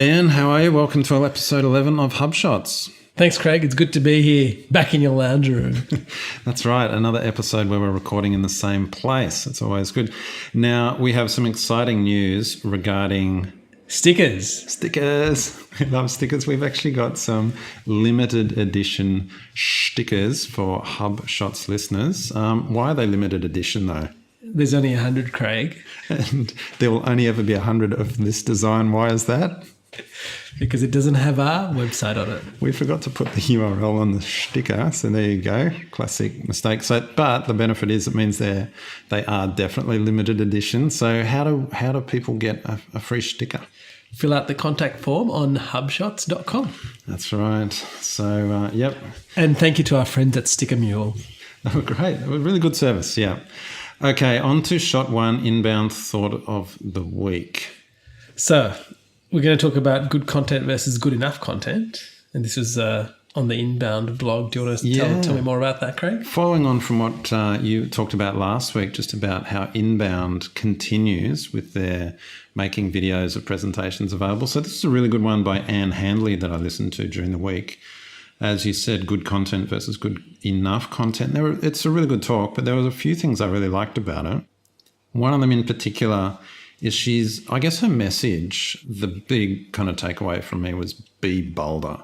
Ian, how are you? Welcome to episode 11 of HubShots. Thanks, Craig. It's good to be here, back in your lounge room. That's right. Another episode where we're recording in the same place. It's always good. Now, we have some exciting news regarding Stickers. Stickers. We love stickers. We've actually got some limited edition stickers for HubShots listeners. Why are they limited edition, though? There's only 100, Craig. And there will only ever be 100 of this design. Why is that? Because it doesn't have our website on it. We forgot to put the URL on the sticker, so there you go. Classic mistake. But the benefit is it means they are definitely limited edition. So how do people get a free sticker? Fill out the contact form on hubshots.com. That's right. So, yep. And thank you to our friends at Sticker Mule. Oh, great. It was really good service, yeah. Okay, on to shot one, inbound thought of the week. So we're going to talk about good content versus good enough content. And this was on the Inbound blog. Do you want to tell me more about that, Craig? Following on from what you talked about last week, just about how Inbound continues with their making videos of presentations available. So this is a really good one by Anne Handley that I listened to during the week. As you said, good content versus good enough content. It's a really good talk, but there was a few things I really liked about it. One of them in particular is I guess her message, the big kind of takeaway from me was be bolder.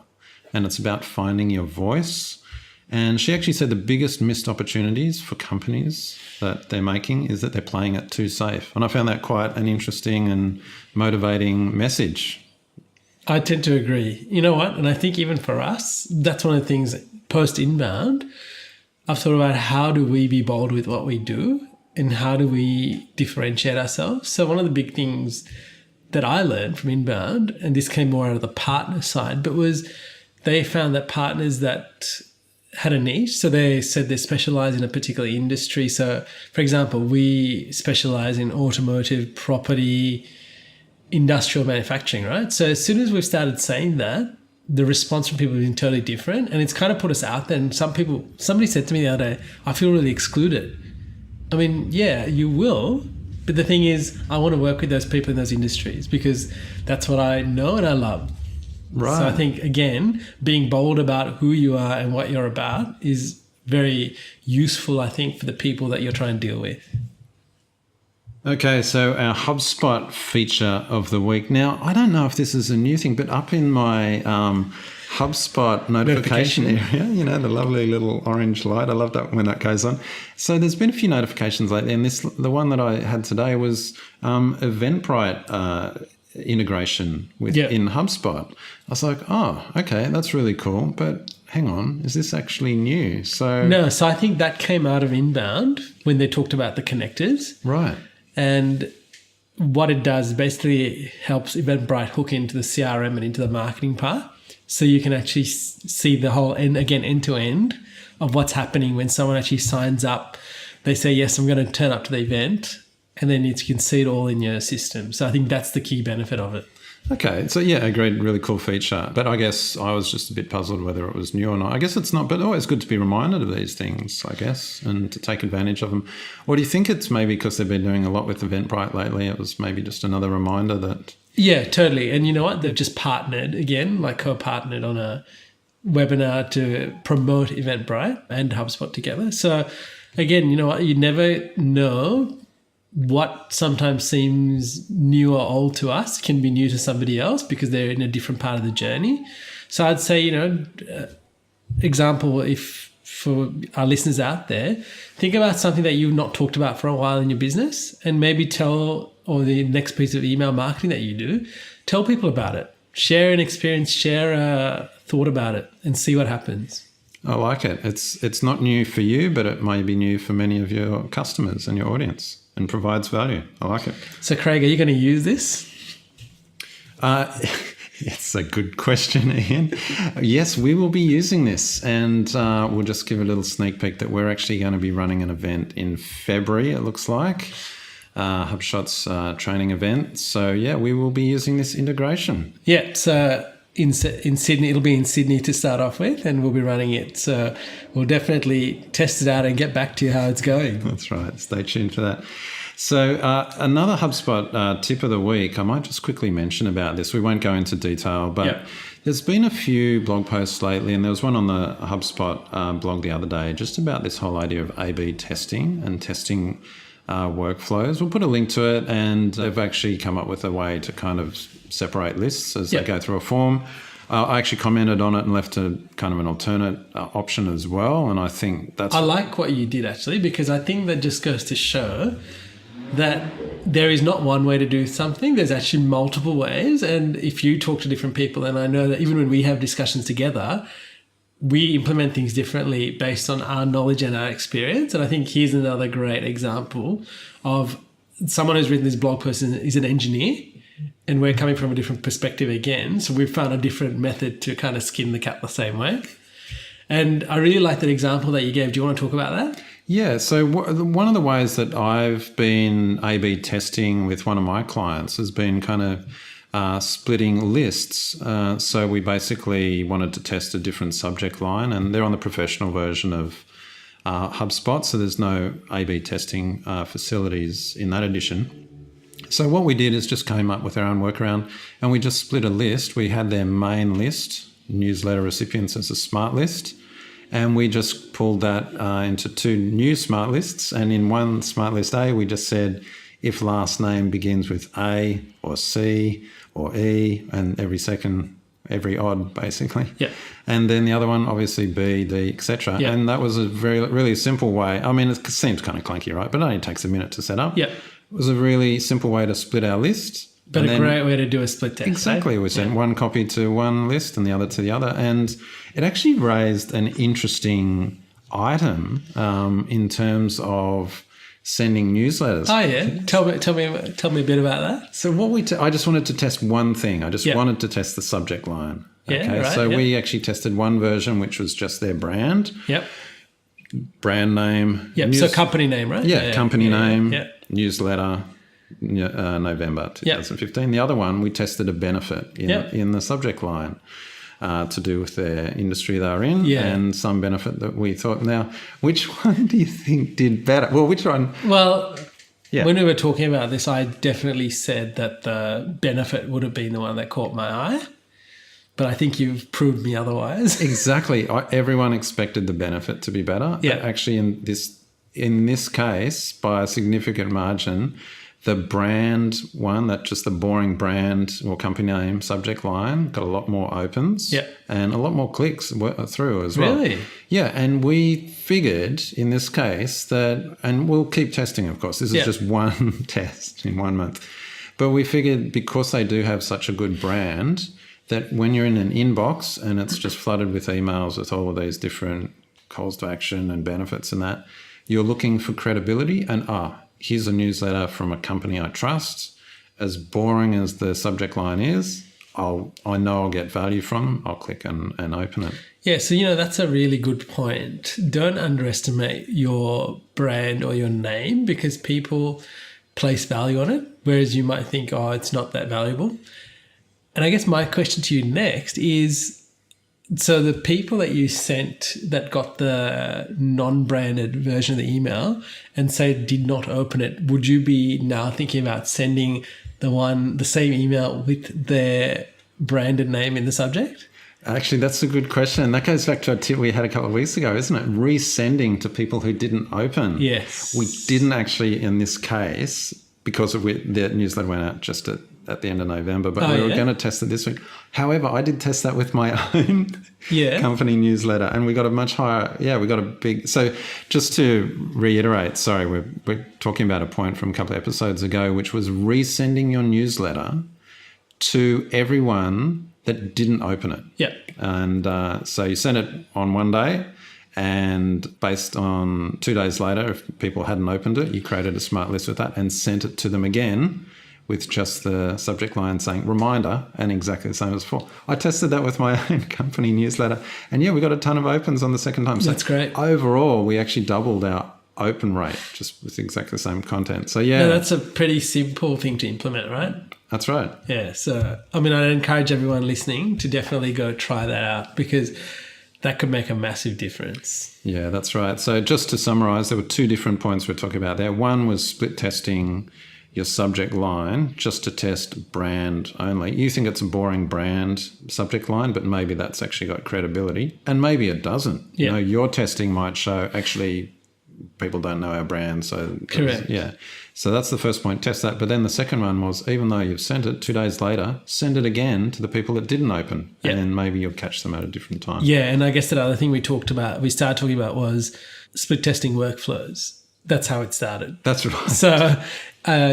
And it's about finding your voice. And she actually said the biggest missed opportunities for companies that they're making is that they're playing it too safe. And I found that quite an interesting and motivating message. I tend to agree. You know what? And I think even for us, that's one of the things post-inbound, I've thought about how do we be bold with what we do and how do we differentiate ourselves. So one of the big things that I learned from inbound, and this came more out of the partner side, but was they found that partners that had a niche, so they said they specialize in a particular industry. So, for example, we specialize in automotive, property, industrial manufacturing, right? So as soon as we've started saying that, the response from people has been totally different, and it's kind of put us out there. And somebody said to me the other day, I feel really excluded. I mean, yeah, you will, but the thing is, I want to work with those people in those industries because that's what I know and I love. Right. So I think, again, being bold about who you are and what you're about is very useful, I think, for the people that you're trying to deal with. Okay, so our HubSpot feature of the week. Now, I don't know if this is a new thing, but up in my HubSpot notification area, you know, the lovely little orange light. I love that when that goes on. So there's been a few notifications lately, and the one that I had today was Eventbrite integration in HubSpot. I was like, oh, okay, that's really cool, but hang on, is this actually new? No, so I think that came out of Inbound when they talked about the connectors. Right. And what it does basically helps Eventbrite hook into the CRM and into the marketing part. So you can actually see the whole end to end of what's happening when someone actually signs up. They say, yes, I'm going to turn up to the event. And then you can see it all in your system. So I think that's the key benefit of it. Okay. So, yeah, agreed. Really cool feature. But I guess I was just a bit puzzled whether it was new or not. I guess it's not, but always good to be reminded of these things, I guess, and to take advantage of them. Or do you think it's maybe because they've been doing a lot with Eventbrite lately? It was maybe just another reminder that... Yeah, totally. And you know what? They've just partnered again, like co-partnered on a webinar to promote Eventbrite and HubSpot together. So, again, you know what? You never know what sometimes seems new or old to us can be new to somebody else because they're in a different part of the journey. So I'd say, you know, example, if for our listeners out there, think about something that you've not talked about for a while in your business and maybe or the next piece of email marketing that you do, tell people about it. Share an experience, share a thought about it and see what happens. I like it. It's not new for you, but it may be new for many of your customers and your audience. And provides value. I like it. So, Craig, are you going to use this? It's a good question, Ian. Yes, we will be using this. And we'll just give a little sneak peek that we're actually going to be running an event in February, it looks like. HubShot's training event. So, yeah, we will be using this integration. Yeah, so in Sydney, it'll be in Sydney to start off with, and we'll be running it. So we'll definitely test it out and get back to you how it's going. That's right. Stay tuned for that. So another HubSpot tip of the week, I might just quickly mention about this. We won't go into detail, but there's been a few blog posts lately, and there was one on the HubSpot blog the other day just about this whole idea of A/B testing and testing workflows. We'll put a link to it, and they've actually come up with a way to kind of separate lists as they go through a form. I actually commented on it and left a kind of an alternate option as well, and I think that's... I like what you did, actually, because I think that just goes to show that there is not one way to do something. There's actually multiple ways, and if you talk to different people, and I know that even when we have discussions together, we implement things differently based on our knowledge and our experience. And I think here's another great example of someone who's written this blog post is an engineer, and we're coming from a different perspective again. So we've found a different method to kind of skin the cat the same way. And I really like that example that you gave. Do you want to talk about that? Yeah. So one of the ways that I've been A/B testing with one of my clients has been kind of splitting lists. So we basically wanted to test a different subject line, and they're on the professional version of HubSpot. So there's no A/B testing facilities in that edition. So what we did is just came up with our own workaround, and we just split a list. We had their main list, newsletter recipients, as a smart list, and we just pulled that into two new smart lists. And in one smart list A, we just said if last name begins with A or C or E, and every odd, basically. Yeah. And then the other one, obviously B, D, etc. Yeah. And that was a really simple way. I mean, it seems kind of clunky, right? But it only takes a minute to set up. Yeah. It was a really simple way to split our list. But a great way to do a split test. Exactly. We sent one copy to one list and the other to the other. And it actually raised an interesting item in terms of sending newsletters. Oh, yeah. Tell me a bit about that. So I just wanted to test one thing. I just wanted to test the subject line. Yeah, right, So we actually tested one version, which was just their brand. Yep. Brand name. Yep. So company name, right? Yeah, company name. Yeah. Newsletter, November 2015. The other one, we tested a benefit in the subject line to do with their industry they're in, and some benefit that we thought. Now, which one do you think did better? Well, which one? Well, when we were talking about this, I definitely said that the benefit would have been the one that caught my eye. But I think you've proved me otherwise. Exactly. Everyone expected the benefit to be better. Yeah. Actually, in this case, by a significant margin, the brand one, that just the boring brand or company name subject line, got a lot more opens and a lot more clicks through as well. Really? Yeah, and we figured in this case that, and we'll keep testing, of course, this is just one test in 1 month, but we figured because they do have such a good brand that when you're in an inbox and it's just flooded with emails with all of these different calls to action and benefits and that, you're looking for credibility and, here's a newsletter from a company I trust. As boring as the subject line is, I know I'll get value from them. I'll click and open it. Yeah, so, that's a really good point. Don't underestimate your brand or your name because people place value on it, whereas you might think, it's not that valuable. And I guess my question to you next is, so the people that you sent that got the non-branded version of the email and say did not open it, would you be now thinking about sending the same email with their branded name in the subject? Actually, that's a good question. And that goes back to a tip we had a couple of weeks ago, isn't it? Resending to people who didn't open. Yes. We didn't actually in this case, because the newsletter went out just at the end of November, but we were going to test it this week. However, I did test that with my own company newsletter, and we got a much higher, we got a big, so just to reiterate, sorry, we're talking about a point from a couple of episodes ago, which was resending your newsletter to everyone that didn't open it. Yeah. And so you sent it on one day, and based on 2 days later, if people hadn't opened it, you created a smart list with that and sent it to them again with just the subject line saying reminder, and exactly the same as before. I tested that with my own company newsletter, and we got a ton of opens on the second time. So that's great. Overall, we actually doubled our open rate just with exactly the same content. So No, that's a pretty simple thing to implement, right? That's right. Yeah. So, I'd encourage everyone listening to definitely go try that out because that could make a massive difference. Yeah, that's right. So just to summarize, there were two different points we're talking about there. One was split testing your subject line just to test brand only. You think it's a boring brand subject line, but maybe that's actually got credibility. And maybe it doesn't. Yeah. You know, your testing might show actually people don't know our brand. So correct. Yeah. So that's the first point, test that. But then the second one was, even though you've sent it 2 days later, send it again to the people that didn't open. Yeah. And maybe you'll catch them at a different time. Yeah, and I guess that other thing we started talking about was split testing workflows. That's how it started. That's right. So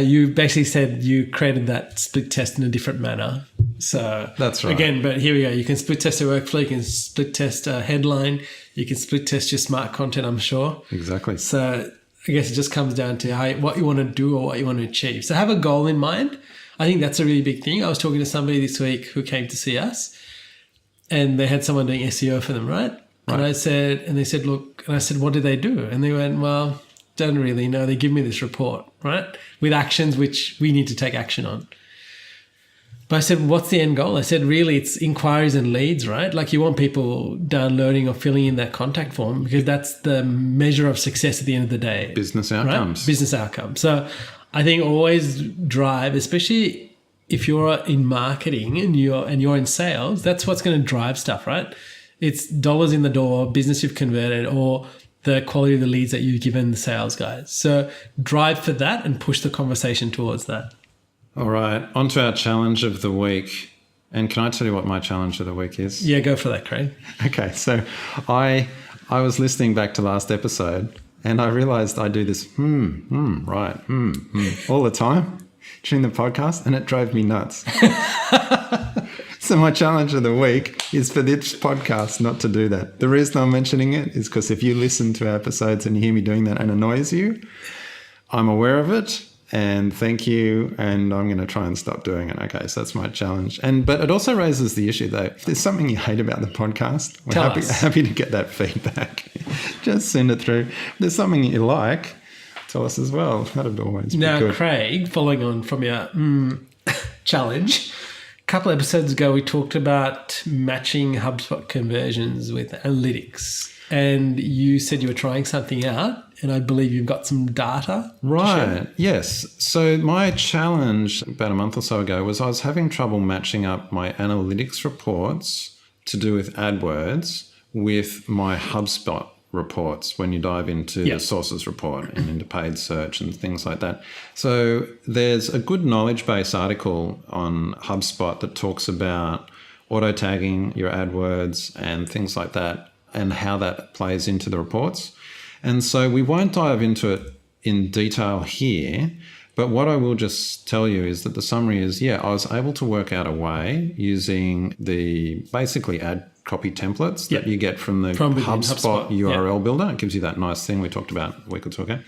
you basically said you created that split test in a different manner. So that's right. Again, but here we go. You can split test a workflow. You can split test a headline. You can split test your smart content, I'm sure. Exactly. So I guess it just comes down to what you want to do or what you want to achieve. So have a goal in mind. I think that's a really big thing. I was talking to somebody this week who came to see us, and they had someone doing SEO for them, right? And they said, look, and I said, what do they do? And they went, well, don't really know. They give me this report, right, with actions which we need to take action on. But I said, what's the end goal? I said, really, it's inquiries and leads, right? Like you want people downloading or filling in that contact form because that's the measure of success at the end of the day. Business outcomes. Right? Business outcomes. So I think always drive, especially if you're in marketing and you're in sales, that's what's going to drive stuff, right? It's dollars in the door, business you've converted, or the quality of the leads that you've given the sales guys. So drive for that and push the conversation towards that. All right, on to our challenge of the week. And can I tell you what my challenge of the week is? Yeah, go for that, Craig. Okay, so I was listening back to last episode and I realised I do this all the time during the podcast, and it drove me nuts. So my challenge of the week is for this podcast not to do that. The reason I'm mentioning it is because if you listen to our episodes and you hear me doing that and annoys you, I'm aware of it. And thank you, and I'm going to try and stop doing it. Okay, so that's my challenge. But it also raises the issue, though. If there's something you hate about the podcast, we're happy to get that feedback. Just send it through. If there's something you like, tell us as well. That'd always be good. Now, Craig, following on from your challenge, a couple episodes ago we talked about matching HubSpot conversions with analytics. And you said you were trying something out, and I believe you've got some data. Right, yes. So my challenge about a month or so ago was I was having trouble matching up my analytics reports to do with AdWords with my HubSpot reports when you dive into the sources report and into paid search and things like that. So there's a good knowledge base article on HubSpot that talks about auto-tagging your AdWords and things like that, and how that plays into the reports. And so we won't dive into it in detail here, but what I will just tell you is that the summary is, I was able to work out a way using the basically ad copy templates that you get from the HubSpot URL builder. It gives you that nice thing we talked about a week or two ago.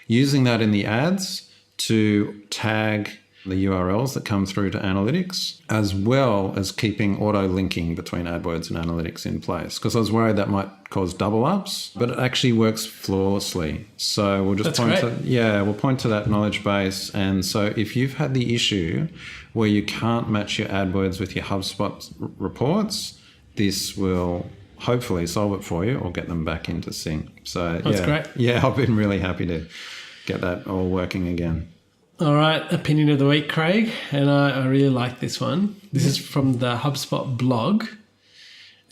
Using that in the ads to tag the URLs that come through to analytics, as well as keeping auto linking between AdWords and analytics in place. Because I was worried that might cause double ups, but it actually works flawlessly. So we'll just we'll point to that knowledge base. And so if you've had the issue where you can't match your AdWords with your HubSpot reports, this will hopefully solve it for you or get them back into sync. So that's great. Yeah, I've been really happy to get that all working again. All right, opinion of the week, Craig, and I really like this one. This is from the HubSpot blog.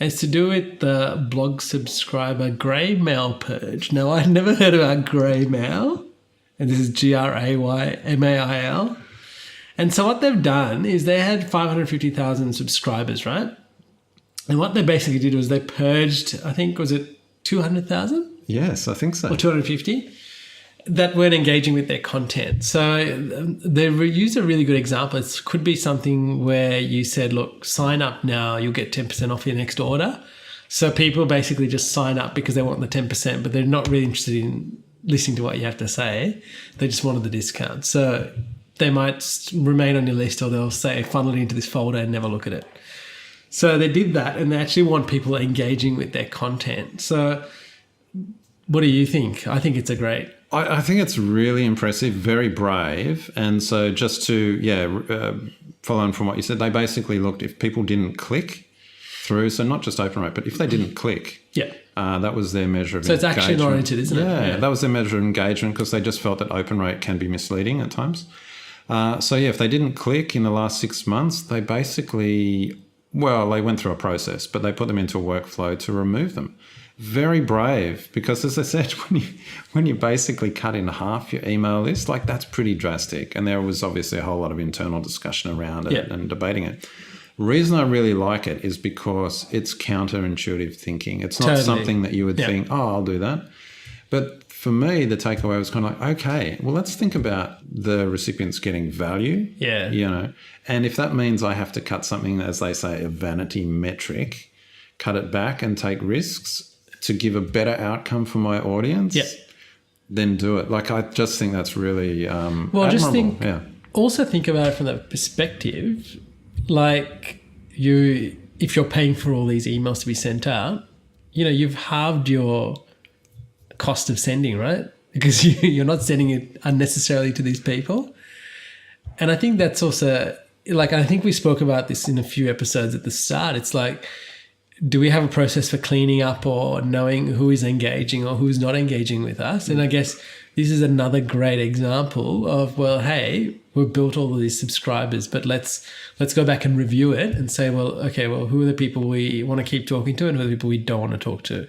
It's to do with the blog subscriber grey mail purge. Now, I'd never heard about grey mail, and this is GRAYMAIL. And so what they've done is they had 550,000 subscribers, right? And what they basically did was they purged, I think, was it 200,000? Yes, I think so. Or 250? That weren't engaging with their content. So they used a really good example. It could be something where you said, look, sign up now, you'll get 10% off your next order. So people basically just sign up because they want the 10%, but they're not really interested in listening to what you have to say. They just wanted the discount. So they might remain on your list, or they'll say, funnel it into this folder and never look at it. So they did that, and they actually want people engaging with their content. So what do you think? I think it's a great... I think it's really impressive, very brave. And so just to, follow on from what you said, they basically looked, if people didn't click, through. So not just open rate, but if they didn't click, that was their measure of engagement. So it's action oriented, isn't it? Yeah, that was their measure of engagement because they just felt that open rate can be misleading at times. If they didn't click in the last 6 months, they basically, they went through a process, but they put them into a workflow to remove them. Very brave, because as I said, when you basically cut in half your email list, like that's pretty drastic. And there was obviously a whole lot of internal discussion around it and debating it. Reason I really like it is because it's counterintuitive thinking. It's not something that you would think, I'll do that. But for me, the takeaway was kind of like, okay, well, let's think about the recipients getting value. Yeah. And if that means I have to cut something, as they say, a vanity metric, cut it back and take risks to give a better outcome for my audience, then do it. Like, I just think that's really admirable. Also think about it from the perspective, like if you're paying for all these emails to be sent out, you've halved your cost of sending, right? Because you're not sending it unnecessarily to these people. And I think that's also, like, I think we spoke about this in a few episodes at the start. It's like, do we have a process for cleaning up or knowing who is engaging or who's not engaging with us? And I guess this is another great example of, hey, we've built all of these subscribers, but let's go back and review it and say, who are the people we want to keep talking to and who are the people we don't want to talk to,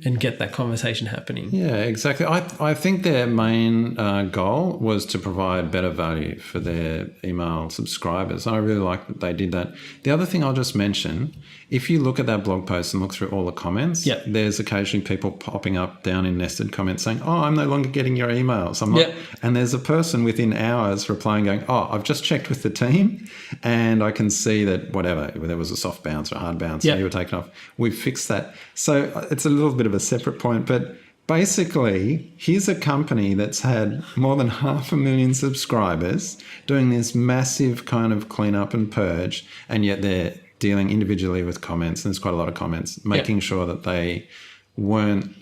and get that conversation happening. Yeah, exactly. I think their main goal was to provide better value for their email subscribers. I really like that they did that. The other thing I'll just mention, if you look at that blog post and look through all the comments, there's occasionally people popping up down in nested comments saying, I'm no longer getting your emails. I'm not. And there's a person within hours replying going, I've just checked with the team and I can see that whatever, there was a soft bounce or a hard bounce and you were taken off. We've fixed that. So it's a little bit of a separate point, but basically here's a company that's had more than 500,000 subscribers doing this massive kind of cleanup and purge, and yet they're dealing individually with comments, and there's quite a lot of comments, making sure that they weren't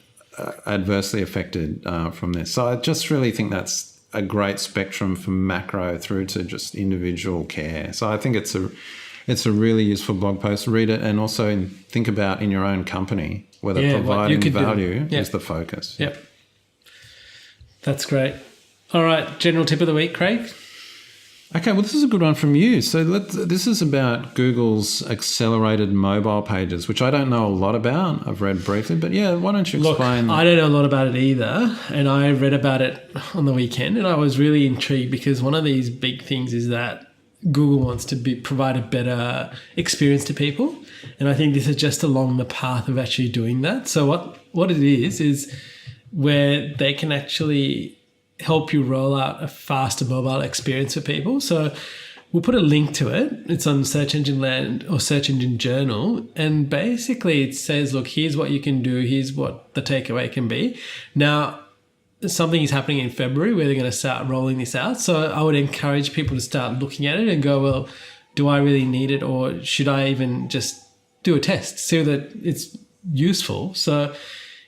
adversely affected from this. So I just really think that's a great spectrum from macro through to just individual care. So I think it's a really useful blog post. Read it, and also think about in your own company whether providing value is the focus. Yep. That's great. All right, general tip of the week, Craig. Okay, well, this is a good one from you. So this is about Google's accelerated mobile pages, which I don't know a lot about. I've read briefly, but why don't you explain? Look, I don't know a lot about it either, and I read about it on the weekend, and I was really intrigued because one of these big things is that Google wants to provide a better experience to people, and I think this is just along the path of actually doing that. So what it is where they can actually help you roll out a faster mobile experience for people. So we'll put a link to it. It's on Search Engine Land or Search Engine Journal, and basically it says, look, here's what you can do, here's what the takeaway can be. Now, something is happening in February where they're going to start rolling this out. So I would encourage people to start looking at it and go, well, do I really need it, or should I even just do a test, see that it's useful? So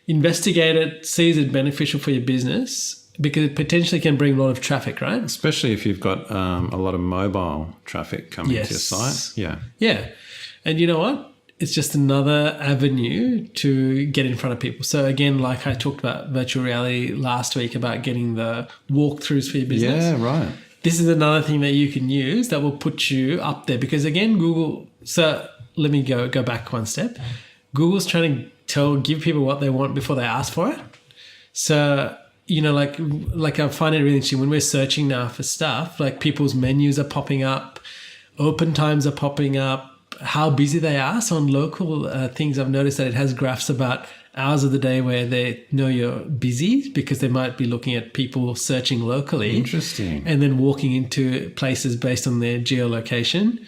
investigate it, see is it beneficial for your business, because it potentially can bring a lot of traffic, right? Especially if you've got a lot of mobile traffic coming to your site. Yeah. And you know what? It's just another avenue to get in front of people. So again, like I talked about virtual reality last week about getting the walkthroughs for your business. Yeah, right. This is another thing that you can use that will put you up there, because again, Google. So let me go back one step. Google's trying to give people what they want before they ask for it. So like I find it really interesting when we're searching now for stuff, like people's menus are popping up, open times are popping up, how busy they are. So on local things, I've noticed that it has graphs about hours of the day where they know you're busy, because they might be looking at people searching locally. Interesting. And then walking into places based on their geolocation,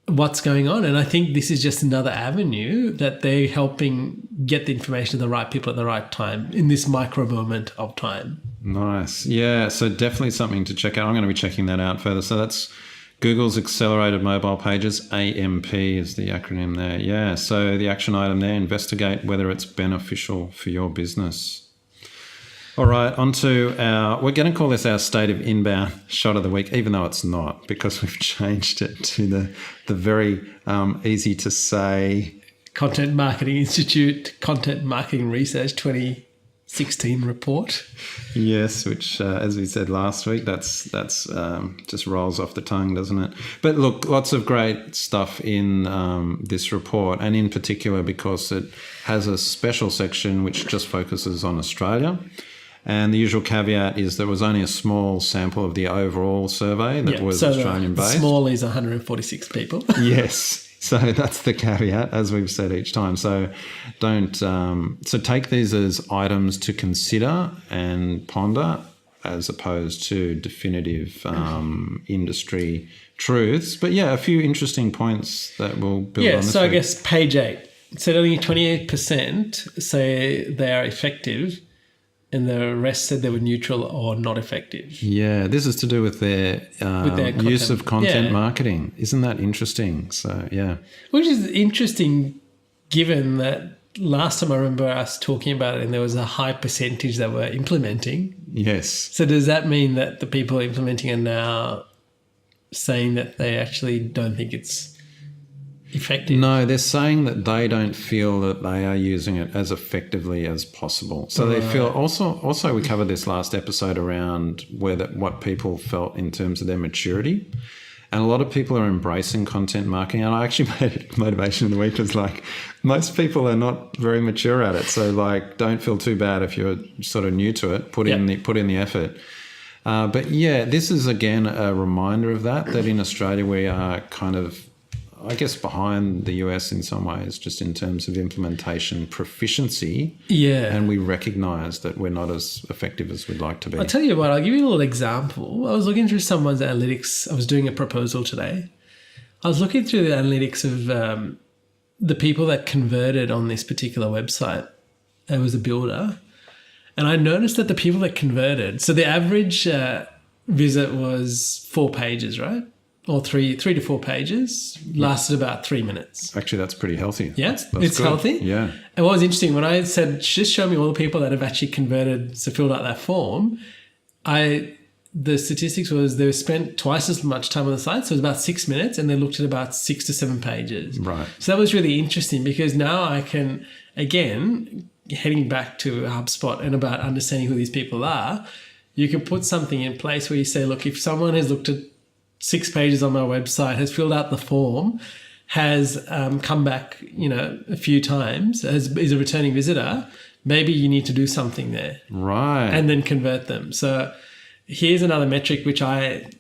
what's going on. And I think this is just another avenue that they're helping get the information to the right people at the right time in this micro moment of time. Nice. Yeah, so definitely something to check out. I'm going to be checking that out further. So that's Google's Accelerated Mobile Pages, AMP is the acronym there. Yeah, so the action item there, investigate whether it's beneficial for your business. All right, we're going to call this our State of Inbound Shot of the Week, even though it's not, because we've changed it to the very easy to say Content Marketing Institute Content Marketing Research 2016 report. Yes, which, as we said last week, that's just rolls off the tongue, doesn't it? But look, lots of great stuff in this report, and in particular because it has a special section which just focuses on Australia. And the usual caveat is there was only a small sample of the overall survey that was Australian-based. Small is 146 people. Yes. So that's the caveat, as we've said each time. So don't. So take these as items to consider and ponder, as opposed to definitive industry truths. But yeah, a few interesting points that will build on this. So I guess page 8 said only 28% say they are effective, and the rest said they were neutral or not effective. Yeah, this is to do with their use of content marketing. Isn't that interesting? So, yeah. Which is interesting given that last time I remember us talking about it and there was a high percentage that were implementing. Yes. So does that mean that the people implementing are now saying that they actually don't think it's effective? No, they're saying that they don't feel that they are using it as effectively as possible. So they feel also we covered this last episode around what people felt in terms of their maturity. And a lot of people are embracing content marketing. And I actually made it motivation of the week was like, most people are not very mature at it. So like, don't feel too bad if you're sort of new to it. Put in the effort. But yeah, this is again a reminder of that in Australia we are kind of, I guess, behind the US in some ways, just in terms of implementation proficiency. Yeah. And we recognise that we're not as effective as we'd like to be. I'll tell you what, I'll give you a little example. I was looking through someone's analytics. I was doing a proposal today. I was looking through the analytics of the people that converted on this particular website. It was a builder. And I noticed that the people that converted, so the average visit was 4 pages, right? Or three to 4 pages, lasted about 3 minutes. Actually, that's pretty healthy. Yeah, that's it's good. healthy. Yeah. And what was interesting, when I said, just show me all the people that have actually converted, so filled out that form, the statistics was they spent twice as much time on the site, so it was about 6 minutes, and they looked at about 6 to 7 pages. Right. So that was really interesting because now I can, again, heading back to HubSpot and about understanding who these people are, you can put something in place where you say, look, if someone has looked at 6 pages on my website, has filled out the form, has come back, a few times, is a returning visitor, maybe you need to do something there. Right. And then convert them. So here's another metric which I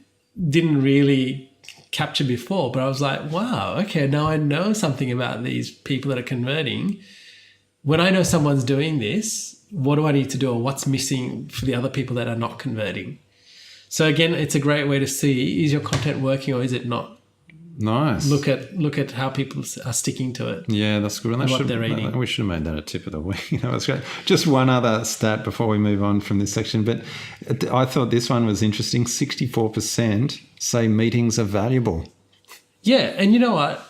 didn't really capture before, but I was like, wow, okay, now I know something about these people that are converting. When I know someone's doing this, what do I need to do, or what's missing for the other people that are not converting? So again, it's a great way to see, is your content working or is it not? Nice. Look at how people are sticking to it. Yeah, that's good. And what they're eating. We should have made that a tip of the week. That was great. Just one other stat before we move on from this section, but I thought this one was interesting. 64% say meetings are valuable. Yeah, and you know what?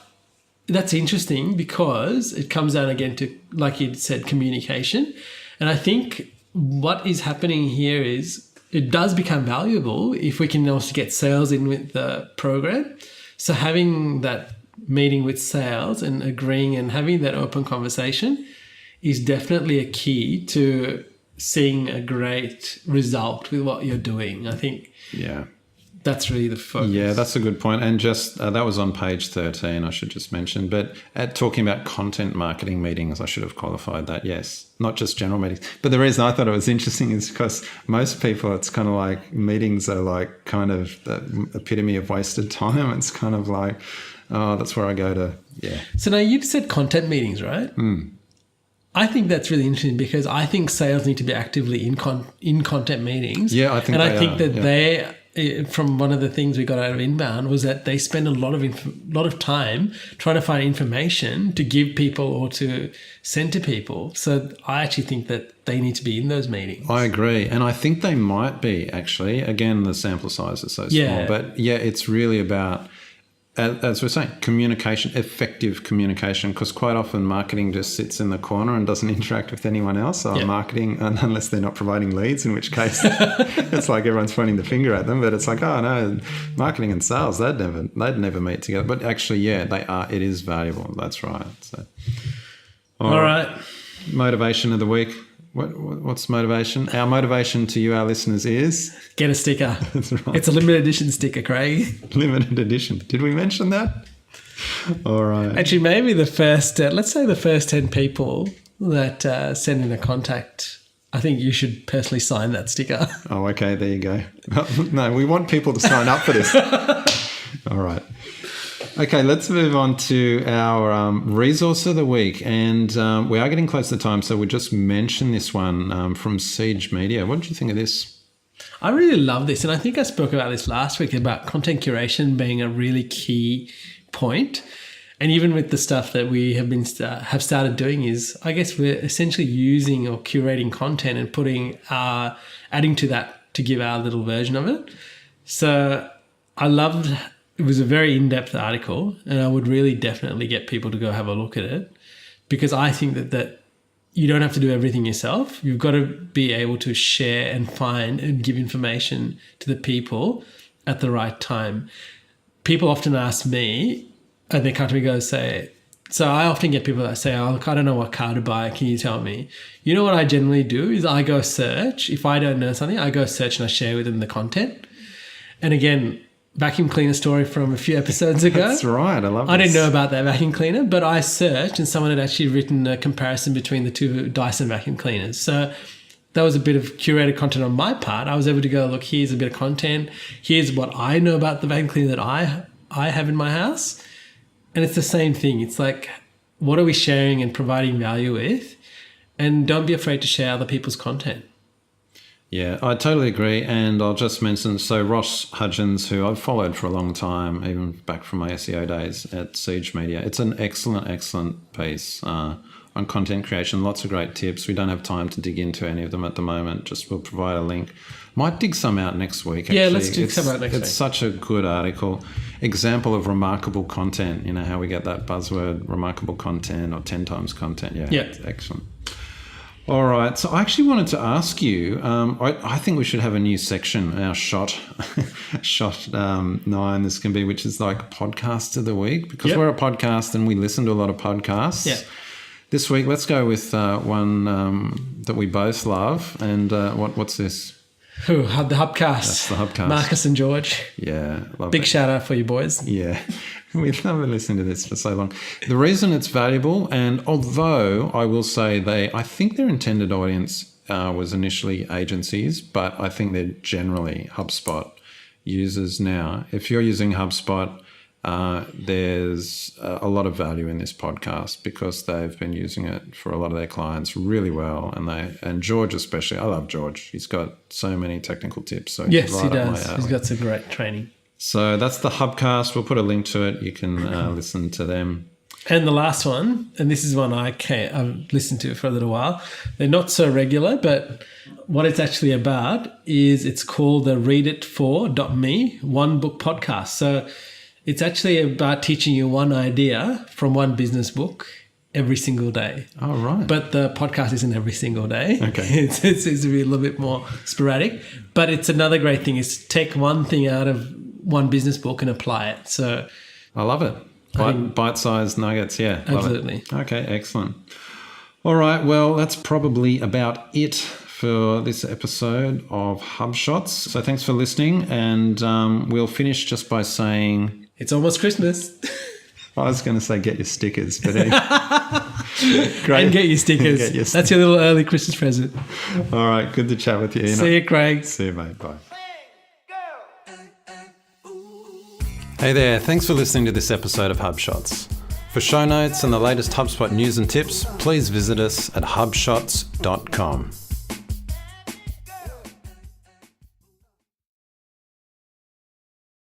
That's interesting because it comes down again to, like you said, communication. And I think what is happening here is it does become valuable if we can also get sales in with the program. So having that meeting with sales and agreeing and having that open conversation is definitely a key to seeing a great result with what you're doing. I think that's really the focus. Yeah, that's a good point. And just that was on page 13, I should just mention. But talking about content marketing meetings, I should have qualified that, yes. Not just general meetings. But the reason I thought it was interesting is because most people, it's kind of like meetings are like kind of the epitome of wasted time. It's kind of like, oh, that's where I go to, yeah. So now you said content meetings, right? I think that's really interesting because I think sales need to be actively in content meetings. Yeah, I think and they I think are, that they, from one of the things we got out of Inbound was that they spend a lot of time trying to find information to give people or to send to people. So I actually think that they need to be in those meetings. I agree. And I think they might be actually. Again, the sample size is so small. But yeah, it's really about, as we're saying, communication, effective communication, because quite often marketing just sits in the corner and doesn't interact with anyone else. So marketing, unless they're not providing leads, in which case it's like everyone's pointing the finger at them. But it's like, oh no, marketing and sales, they'd never meet together. But actually, yeah, they are. It is valuable. That's right. So All right. Motivation of the week. What's motivation? Our motivation to you, our listeners, is... Get a sticker. That's right. It's a limited edition sticker, Craig. Limited edition. Did we mention that? All right. Actually, maybe the first, let's say the first 10 people that send in a contact, I think you should personally sign that sticker. Oh, okay. There you go. No, we want people to sign up for this. All right. Okay, let's move on to our resource of the week. And we are getting close to time, so we'll just mention this one from Siege Media. What did you think of this? I really love this. And I think I spoke about this last week about content curation being a really key point. And even with the stuff that we have started doing is, I guess we're essentially using or curating content and adding to that to give our little version of it. So I loved. It was a very in-depth article, and I would really definitely get people to go have a look at it, because I think that you don't have to do everything yourself. You've got to be able to share and find and give information to the people at the right time. People often ask me, and they come to me and go say, so I often get people that say, oh, look, I don't know what car to buy. Can you tell me? You know what I generally do is I go search. If I don't know something, I go search and I share with them the content. And again, vacuum cleaner story from a few episodes ago. That's right. I love this. I didn't know about that vacuum cleaner, but I searched and someone had actually written a comparison between the two Dyson vacuum cleaners. So that was a bit of curated content on my part. I was able to go, look, here's a bit of content. Here's what I know about the vacuum cleaner that I have in my house. And it's the same thing. It's like, what are we sharing and providing value with? And don't be afraid to share other people's content. Yeah, I totally agree. And I'll just mention, so Ross Hudgens, who I've followed for a long time, even back from my SEO days at Siege Media, it's an excellent piece on content creation. Lots of great tips. We don't have time to dig into any of them at the moment. Just we'll provide a link. Might dig some out next week. Actually. Yeah, let's dig some out next week. It's such a good article. Example of remarkable content. You know, how we get that buzzword, remarkable content or 10 times content. Yeah. It's excellent. All right. So I actually wanted to ask you, I think we should have a new section, our shot 9 this can be, which is like podcast of the week, because we're a podcast and we listen to a lot of podcasts. Yeah. This week, let's go with one that we both love. And what's this? The Hubcast. That's the Hubcast. Marcus and George. Yeah. Love Big it. shout out for you boys. Yeah. We've never listened to this for so long. The reason it's valuable, and although I will say I think their intended audience was initially agencies, but I think they're generally HubSpot users now. If you're using HubSpot, there's a lot of value in this podcast because they've been using it for a lot of their clients really well. And George especially, I love George. He's got so many technical tips. So yes, he does. He's got some great training. So that's the Hubcast. We'll put a link to it. You can listen to them. And the last one, and this is one I've listened to for a little while. They're not so regular, but what it's actually about is it's called the readitfor.me One Book Podcast. So it's actually about teaching you one idea from one business book every single day. Oh, right. But the podcast isn't every single day. Okay. It's a little bit more sporadic. But it's another great thing is take one thing out of one business book and apply it. So I love it. Bite-sized nuggets, yeah. Absolutely. Okay, excellent. All right, well, that's probably about it for this episode of HubShots. So thanks for listening, and we'll finish just by saying... It's almost Christmas. I was going to say get your stickers, but anyway. Great. And get your stickers. That's your little early Christmas present. All right, good to chat with you, Enoch. See you, Craig. See you, mate. Bye. Hey there, thanks for listening to this episode of HubShots. For show notes and the latest HubSpot news and tips, please visit us at hubshots.com.